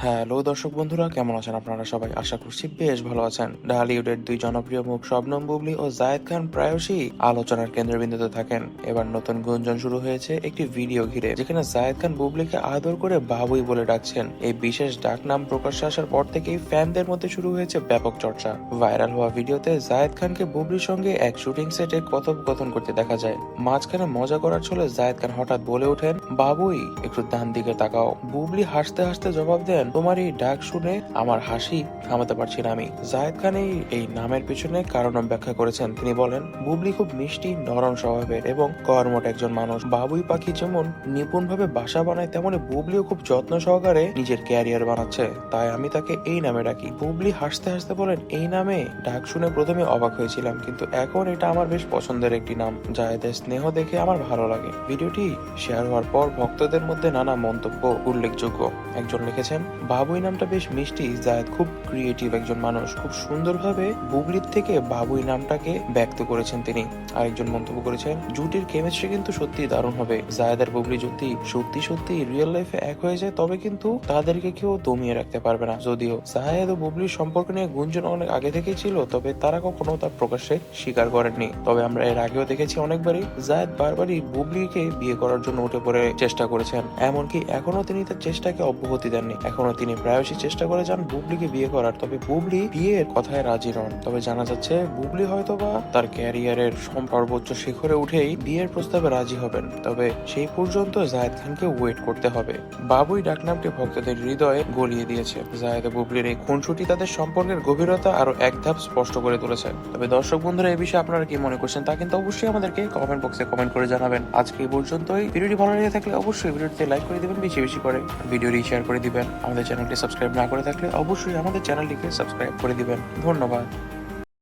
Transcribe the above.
Hello দর্শক বন্ধুরা, কেমন আছেন আপনারা সবাই? আশা করছি বেশ ভালো আছেন। ঢালিউডের দুই জনপ্রিয় মুখ শবনম বুবলী ও জায়েদ খান প্রায়শই আলোচনার কেন্দ্রবিন্দুতে থাকেন। এবার নতুন গুঞ্জন শুরু হয়েছে একটি ভিডিও ঘিরে, যেখানে জায়েদ খান বুবলীকে আদর করে বাবুই বলে ডাকছেন। এই বিশেষ ডাক নাম প্রকাশ্যে আসার পর থেকেই ফ্যানদের মধ্যে শুরু হয়েছে ব্যাপক চর্চা। ভাইরাল হওয়া ভিডিওতে জায়েদ খানকে বুবলীর সঙ্গে এক শুটিং সেটে কথোপকথন করতে দেখা যায়। মাঝখানে মজা করার ছলে জায়েদ খান হঠাৎ বলে ওঠেন, বাবুই একটু ডান দিকে তাকাও। বুবলী হাসতে হাসতে জবাব দেন, তোমার এই ডাক শুনে আমার হাসি থামাতে পারছি না আমি। জায়েদ খান এই নামের পিছনে কারণ ব্যাখ্যা করেছেন। তিনি বলেন, বুবলী খুব মিষ্টি নরম স্বভাবের এবং কর্মঠ একজন মানুষ। বাবুই পাখি যেমন নিপুণভাবে বাসা বানায়, তেমনি বুবলিও খুব যত্ন সহকারে নিজের ক্যারিয়ার বানাচ্ছে, তাই আমি তাকে এই নামে ডাকি। বুবলী হাসতে হাসতে বলেন, এই নামে ডাক শুনে প্রথমে অবাক হয়েছিলাম, কিন্তু এখন এটা আমার বেশ পছন্দের একটি নাম। জায়েদের স্নেহ দেখে আমার ভালো লাগে। ভিডিওটি শেয়ার হওয়ার পর ভক্তদের মধ্যে নানা মন্তব্য উল্লেখযোগ্য। একজন লিখেছেন, বাবুই নামটা বেশ মিষ্টি, জায়েদ খুব ক্রিয়েটিভ একজন মানুষ, খুব সুন্দরভাবে বুবলির থেকে বাবুই নামটাকে ব্যক্ত করেছেন তিনি। আরেকজন মন্তব্য করেছেন, জুটির কেমিস্ট্রি কিন্তু সত্যি দারুণ হবে। জায়েদ আর বুবলি যদি সত্যি সত্যি রিয়েল লাইফে এক হয়ে যায়, তবে কিন্তু তাদেরকে কেউ দমিয়ে রাখতে পারবে না। যদিও জায়েদ ও বুবলির সম্পর্ক নিয়ে গুঞ্জন অনেক আগে থেকেই ছিল, তবে তারা কখনো তা প্রকাশ্যে স্বীকার করেননি। তবে আমরা এর আগেও দেখেছি অনেকবারই জায়েদ বারবারই বুবলিকে বিয়ে করার জন্য উঠে পড়ে চেষ্টা করেছেন। এমনকি এখনো তিনি তার চেষ্টাকে অব্যাহতি দেননি। এখনো তিনি প্রায়শই চেষ্টা করে যান বুবলিকে বিয়ে করার, তবে বুবলি বিয়ের কথায় রাজি নন। তবে জানা যাচ্ছে বুবলি হয়তোবা তার ক্যারিয়ারের সর্বোচ্চ শিখরে উঠেই বিয়ের প্রস্তাবে রাজি হবেন। তবে সেই পর্যন্ত জায়েদ খানকে ওয়েট করতে হবে। বাবুই ডাকনামটি ভক্তদের হৃদয়ে গলিয়ে দিয়েছে। জায়েদ ও বুবলির এই খুনসুটি তাদের সম্পর্কের গভীরতা আরো এক ধাপ স্পষ্ট করে তুলেছে। তবে দর্শক বন্ধুরা, এই বিষয়ে আপনারা কি মনে করছেন তা কিন্তু অবশ্যই আমাদেরকে কমেন্ট বক্সে কমেন্ট করে জানাবেন। আজকে এই পর্যন্তই। ভিডিওটি ভালো লেগে থাকলে অবশ্যই ভিডিওটিতে লাইক করে দিবেন, বেশি বেশি করে ভিডিওটি শেয়ার করে দিবেন। আমাদের চ্যানেলটি সাবস্ক্রাইব না করে থাকলে অবশ্যই আমাদের চ্যানেলটিকে সাবস্ক্রাইব করে দিবেন। ধন্যবাদ।